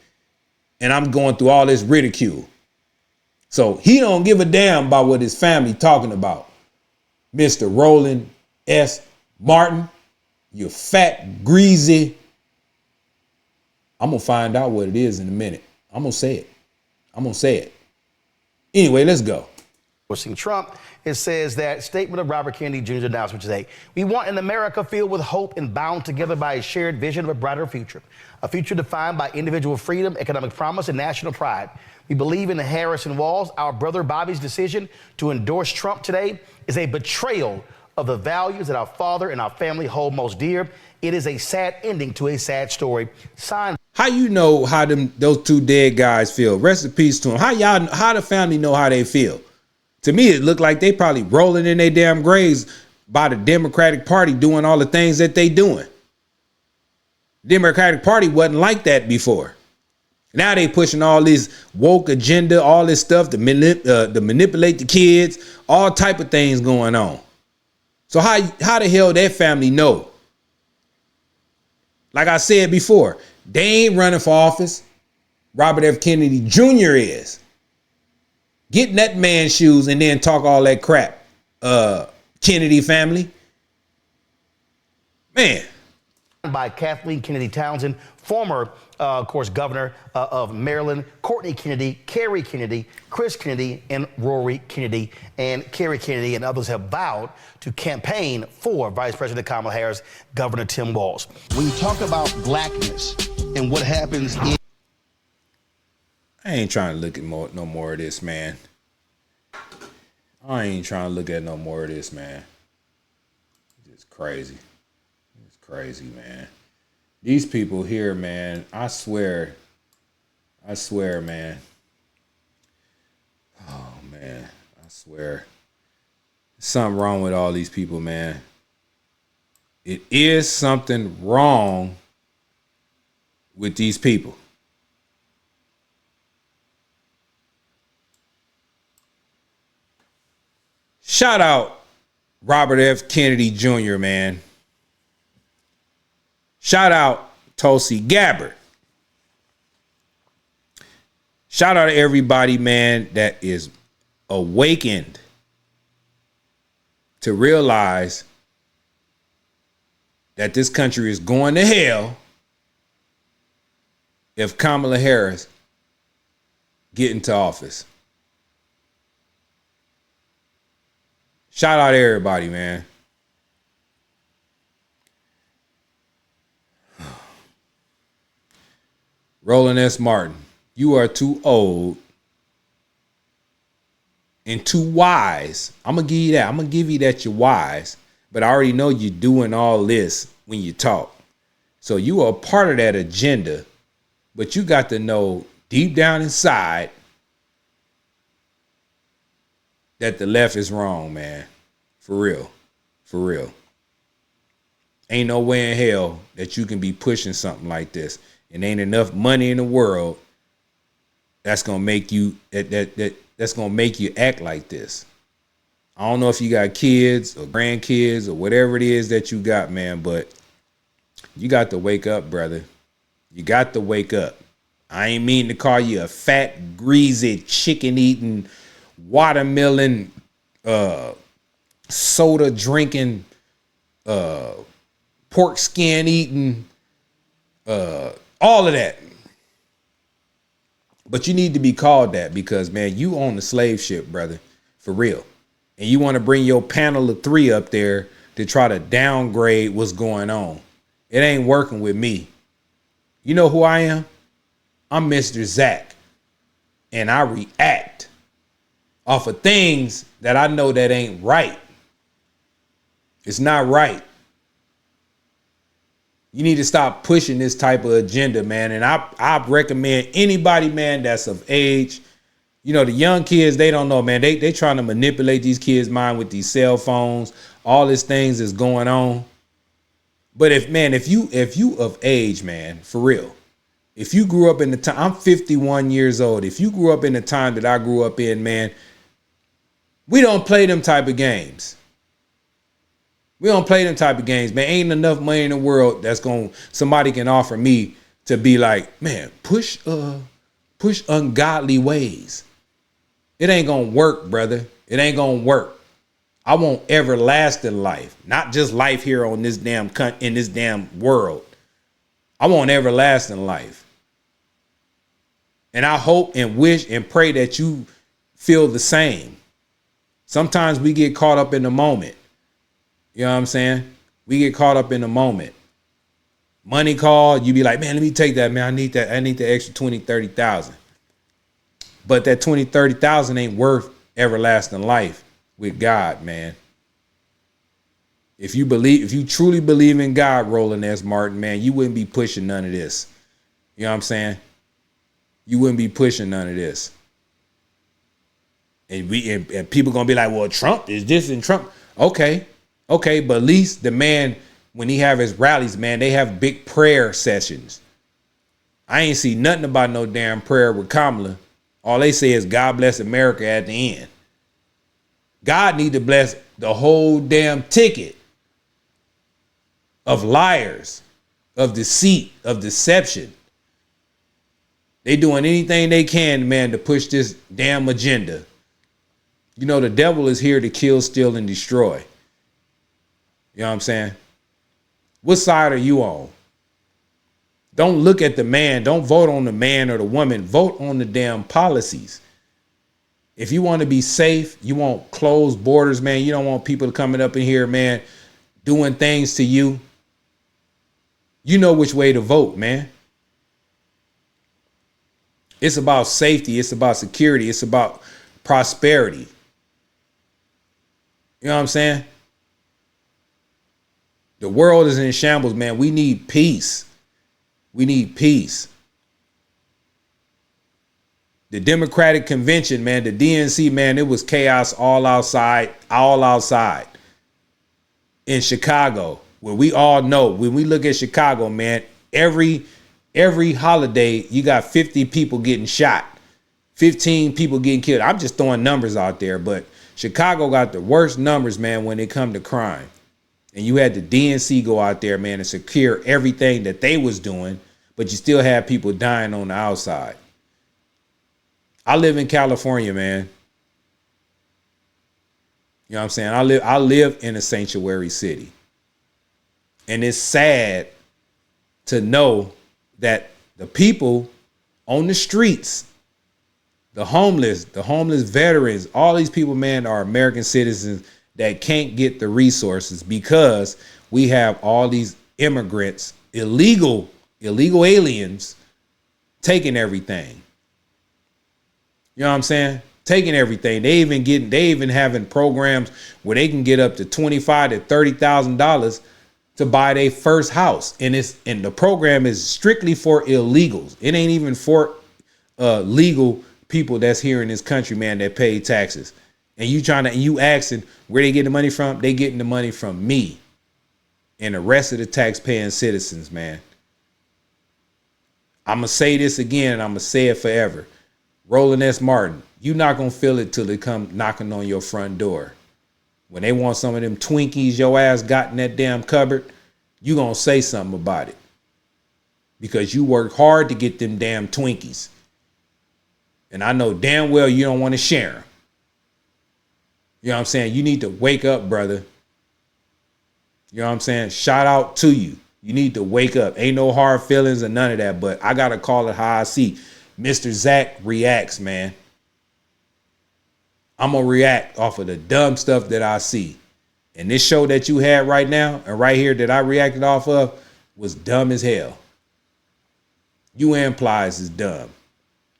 And I'm going through all this ridicule. So he don't give a damn about what his family talking about. Mr. Roland S. Martin, you fat, greasy. I'm going to find out what it is in a minute. I'm going to say it. I'm going to say it. Anyway, let's go. Trump, it says that statement of Robert Kennedy Jr.'s announcement today. We want an America filled with hope and bound together by a shared vision of a brighter future. A future defined by individual freedom, economic promise, and national pride. We believe in the Harrison Walls. Our brother Bobby's decision to endorse Trump today is a betrayal of the values that our father and our family hold most dear. It is a sad ending to a sad story. Signed. How you know how those two dead guys feel? Rest in peace to them. How the family know how they feel? To me, it looked like they probably rolling in their damn graves by the Democratic Party doing all the things that they doing. Democratic Party wasn't like that before. Now they pushing all this woke agenda, all this stuff to manipulate the kids, all type of things going on. So how the hell that family know? Like I said before, they ain't running for office. Robert F. Kennedy Jr. is. Get in that man's shoes and then talk all that crap. Kennedy family. Man. By Kathleen Kennedy Townsend, former, of course, governor of Maryland, Courtney Kennedy, Kerry Kennedy, Chris Kennedy, and Rory Kennedy. And Kerry Kennedy and others have vowed to campaign for Vice President Kamala Harris, Governor Tim Walz. When you talk about blackness and what happens in... I ain't trying to look at no more of this, man. I ain't trying to look at no more of this, man. It's crazy. It's crazy, man. These people here, man, I swear, man. Oh, man, I swear. There's something wrong with all these people, man. It is something wrong with these people. Shout out Robert F. Kennedy Jr., man. Shout out Tulsi Gabbard. Shout out to everybody, man, that is awakened to realize that this country is going to hell if Kamala Harris get into office. Shout out to everybody, man. Roland S. Martin, you are too old and too wise. I'm going to give you that. I'm going to give you that you're wise. But I already know you're doing all this when you talk. So you are a part of that agenda. But you got to know deep down inside that the left is wrong, man. For real. For real. Ain't no way in hell that you can be pushing something like this. And ain't enough money in the world that's gonna make you that's gonna make you act like this. I don't know if you got kids or grandkids or whatever it is that you got, man, but you got to wake up, brother. You got to wake up. I ain't mean to call you a fat, greasy, chicken-eating, watermelon, soda drinking, pork skin eating, all of that. But you need to be called that because, man, you own the slave ship, brother, for real. And you want to bring your panel of 3 up there to try to downgrade what's going on. It ain't working with me. You know who I am? I'm Mr. Zach. And I react off of things that I know that ain't right. It's not right. You need to stop pushing this type of agenda, man. And I recommend anybody, man, that's of age. You know, the young kids, they don't know, man. They trying to manipulate these kids' mind with these cell phones. All these things is going on. But if you of age, man, for real, if you grew up in the time, I'm 51 years old. If you grew up in the time that I grew up in, man, we don't play them type of games. We don't play them type of games, man. Ain't enough money in the world somebody can offer me to be like, man, push ungodly ways. It ain't gonna work, brother. It ain't gonna work. I want everlasting life, not just life here on this in this damn world. I want everlasting life. And I hope and wish and pray that you feel the same. Sometimes we get caught up in the moment. You know what I'm saying? We get caught up in the moment. Money call, you be like, man, let me take that, man. I need that. I need the extra 20, 30,000. But that 20, 30,000 ain't worth everlasting life with God, man. If you truly believe in God, Roland S. Martin, man, you wouldn't be pushing none of this. You know what I'm saying? You wouldn't be pushing none of this. And people gonna be like, well, Trump is this and Trump. Okay, but at least the man, when he have his rallies, man, they have big prayer sessions. I ain't see nothing about no damn prayer with Kamala. All they say is God bless America at the end. God need to bless the whole damn ticket of liars, of deceit, of deception. They doing anything they can, man, to push this damn agenda. You know, the devil is here to kill, steal, and destroy. You know what I'm saying? What side are you on? Don't look at the man. Don't vote on the man or the woman. Vote on the damn policies. If you want to be safe, you want closed borders, man. You don't want people coming up in here, man, doing things to you. You know which way to vote, man. It's about safety. It's about security. It's about prosperity. You know what I'm saying? The world is in shambles, man. We need peace. We need peace. The Democratic Convention, man, the DNC, man, it was chaos all outside. In Chicago, where we all know, when we look at Chicago, man, every holiday, you got 50 people getting shot, 15 people getting killed. I'm just throwing numbers out there, but Chicago got the worst numbers, man, when it come to crime. And you had the DNC go out there, man, and secure everything that they was doing, but you still had people dying on the outside. I live in California, man. You know what I'm saying? I live in a sanctuary city. And it's sad to know that the people on the streets, the homeless veterans, all these people, man, are American citizens that can't get the resources because we have all these immigrants, illegal aliens taking everything. You know what I'm saying? Taking everything. They even having programs where they can get up to $25,000 to $30,000 to buy their first house. And the program is strictly for illegals. It ain't even for legal people that's here in this country, man, that pay taxes. And you asking where they get the money from? They getting the money from me and the rest of the tax-paying citizens, man. I'm going to say this again, and I'm going to say it forever. Roland S Martin, you not going to feel it till they come knocking on your front door. When they want some of them Twinkies your ass got in that damn cupboard, you going to say something about it. Because you work hard to get them damn Twinkies. And I know damn well you don't want to share them. You know what I'm saying? You need to wake up, brother. You know what I'm saying? Shout out to you. You need to wake up. Ain't no hard feelings or none of that, but I got to call it how I see. Mr. Zach reacts, man. I'm going to react off of the dumb stuff that I see. And this show that you had right now and right here that I reacted off of was dumb as hell. UN Plies is dumb.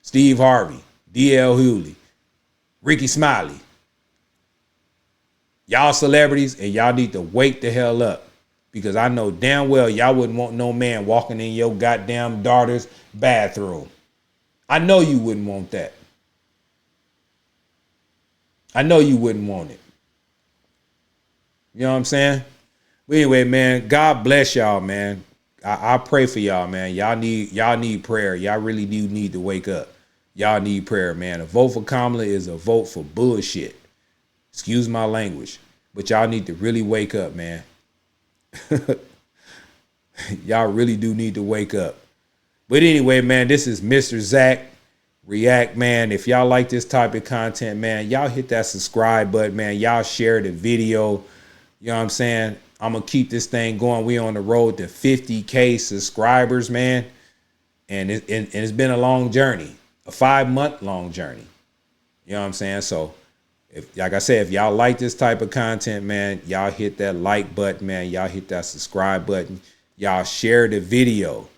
Steve Harvey, D.L. Hewley, Ricky Smiley. Y'all celebrities, and y'all need to wake the hell up. Because I know damn well y'all wouldn't want no man walking in your goddamn daughter's bathroom. I know you wouldn't want that. I know you wouldn't want it. You know what I'm saying? But anyway, man, God bless y'all, man. I pray for y'all, man. Y'all need prayer. Y'all really do need to wake up. Y'all need prayer, man. A vote for Kamala is a vote for bullshit. Excuse my language. But y'all need to really wake up, man. Y'all really do need to wake up. But anyway, man, this is Mr. Zach React, man. If y'all like this type of content, man, y'all hit that subscribe button, man. Y'all share the video. You know what I'm saying? I'm going to keep this thing going. We on the road to 50K subscribers, man. And it's been a long journey, a 5-month long journey. You know what I'm saying? So, if, like I said, if y'all like this type of content, man, y'all hit that like button, man. Y'all hit that subscribe button. Y'all share the video.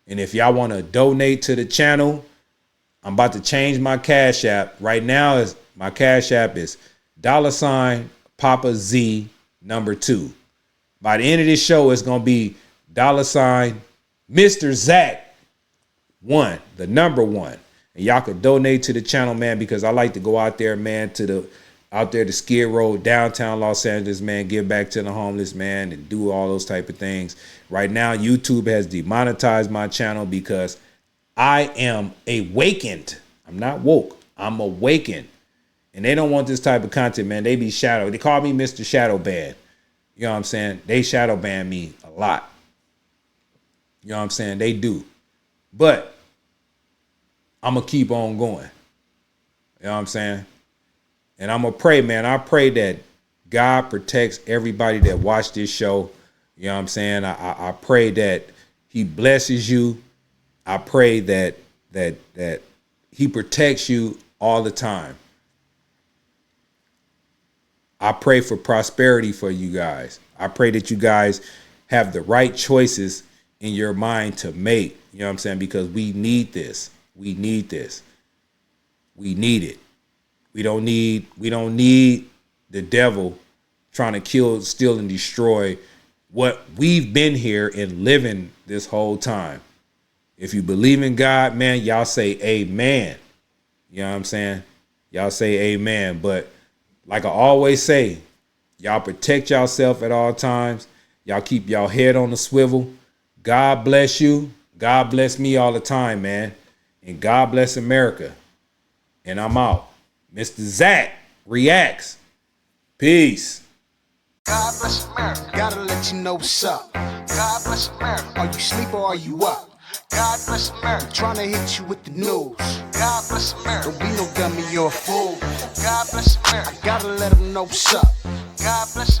And if y'all want to donate to the channel, I'm about to change my Cash App. Right now, my Cash App is $Papa Z #2. By the end of this show, it's going to be Mr. Zach 1, the #1. And y'all could donate to the channel, man, because I like to go out there, man, out there to Skid Row, downtown Los Angeles, man, give back to the homeless, man, and do all those type of things. Right now, YouTube has demonetized my channel because I am awakened. I'm not woke. I'm awakened. and they don't want this type of content, man. They be shadow. They call me Mr. Shadow Ban. You know what I'm saying? They shadow ban me a lot. You know what I'm saying? They do. But I'm going to keep on going. You know what I'm saying? And I'm going to pray, man. I pray that God protects everybody that watch this show. You know what I'm saying? I pray that he blesses you. I pray that he protects you all the time. I pray for prosperity for you guys. I pray that you guys have the right choices in your mind to make. You know what I'm saying? Because we need this. We need this. We need it. We don't need the devil trying to kill, steal, and destroy what we've been here and living this whole time. If you believe in God, man, y'all say amen. You know what I'm saying? Y'all say amen. But like I always say, y'all protect yourself at all times. Y'all keep y'all head on the swivel. God bless you. God bless me all the time, man. And God bless America. And I'm out. Mr. Zach reacts. Peace. God bless America. Gotta let you know what's up. God bless America. Are you asleep or are you up? God bless America. Trying to hit you with the news. God bless America. Don't be no dummy, you're a fool. God bless America. I gotta let them know what's up. God bless